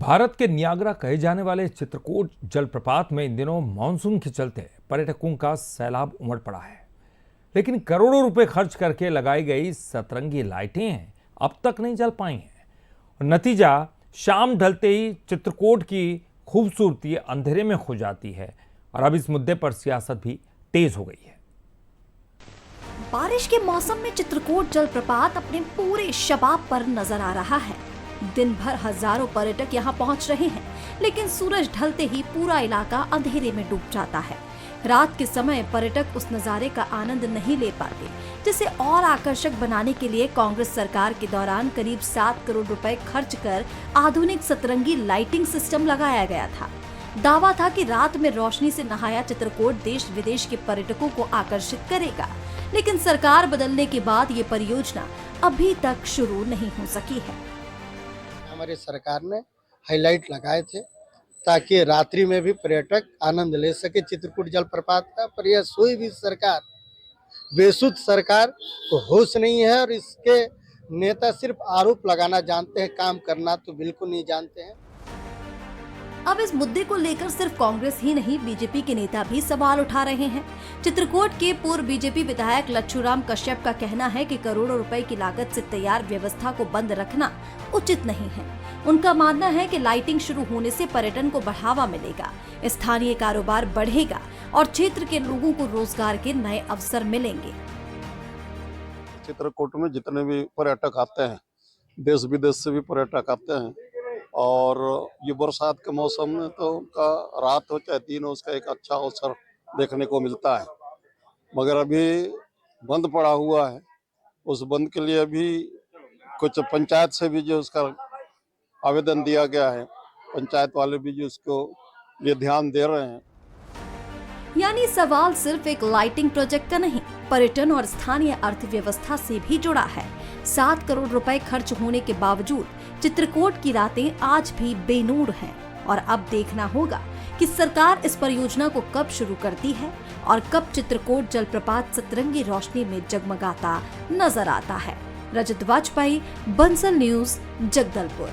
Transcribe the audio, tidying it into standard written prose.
भारत के नियाग्रा कहे जाने वाले चित्रकूट जलप्रपात में इन दिनों मानसून के चलते पर्यटकों का सैलाब उमड़ पड़ा है। लेकिन करोड़ों रुपए खर्च करके लगाई गई सतरंगी लाइटें अब तक नहीं जल पाई हैं और नतीजा शाम ढलते ही चित्रकूट की खूबसूरती अंधेरे में खो जाती है और अब इस मुद्दे पर सियासत भी तेज हो गई है। बारिश के मौसम में चित्रकूट जलप्रपात अपने पूरे शबाब पर नजर आ रहा है। दिन भर हजारों पर्यटक यहाँ पहुँच रहे हैं, लेकिन सूरज ढलते ही पूरा इलाका अंधेरे में डूब जाता है। रात के समय पर्यटक उस नजारे का आनंद नहीं ले पाते, जिसे और आकर्षक बनाने के लिए कांग्रेस सरकार के दौरान करीब 7 करोड़ रुपए खर्च कर आधुनिक सतरंगी लाइटिंग सिस्टम लगाया गया था। दावा था कि रात में रोशनी से नहाया चित्रकूट देश विदेश के पर्यटकों को आकर्षित करेगा, लेकिन सरकार बदलने के बाद ये परियोजना अभी तक शुरू नहीं हो सकी है। हमारी सरकार ने हाईलाइट लगाए थे ताकि रात्रि में भी पर्यटक आनंद ले सके चित्रकूट जलप्रपात का, पर यह कोई भी सरकार, बेसुध सरकार को होश नहीं है और इसके नेता सिर्फ आरोप लगाना जानते हैं, काम करना तो बिल्कुल नहीं जानते हैं। अब इस मुद्दे को लेकर सिर्फ कांग्रेस ही नहीं, बीजेपी के नेता भी सवाल उठा रहे हैं। चित्रकूट के पूर्व बीजेपी विधायक लच्छूराम कश्यप का कहना है कि करोड़ों रुपए की लागत से तैयार व्यवस्था को बंद रखना उचित नहीं है। उनका मानना है कि लाइटिंग शुरू होने से पर्यटन को बढ़ावा मिलेगा, स्थानीय कारोबार बढ़ेगा और क्षेत्र के लोगों को रोजगार के नए अवसर मिलेंगे। चित्रकूट में जितने भी पर्यटक आते हैं, देश विदेश से भी पर्यटक आते हैं और ये बरसात के मौसम में तो उनका रात हो चाहे दिन हो, उसका एक अच्छा अवसर देखने को मिलता है। मगर अभी बंद पड़ा हुआ है, उस बंद के लिए अभी कुछ पंचायत से भी जो उसका आवेदन दिया गया है, पंचायत वाले भी जो उसको ये ध्यान दे रहे हैं। यानी सवाल सिर्फ एक लाइटिंग प्रोजेक्ट का नहीं, पर्यटन और स्थानीय अर्थव्यवस्था से भी जुड़ा है। 7 करोड़ रुपए खर्च होने के बावजूद चित्रकूट की रातें आज भी बेनूर हैं और अब देखना होगा कि सरकार इस परियोजना को कब शुरू करती है और कब चित्रकूट जलप्रपात सतरंगी रोशनी में जगमगाता नजर आता है। रजत वाजपेयी, बंसल न्यूज, जगदलपुर।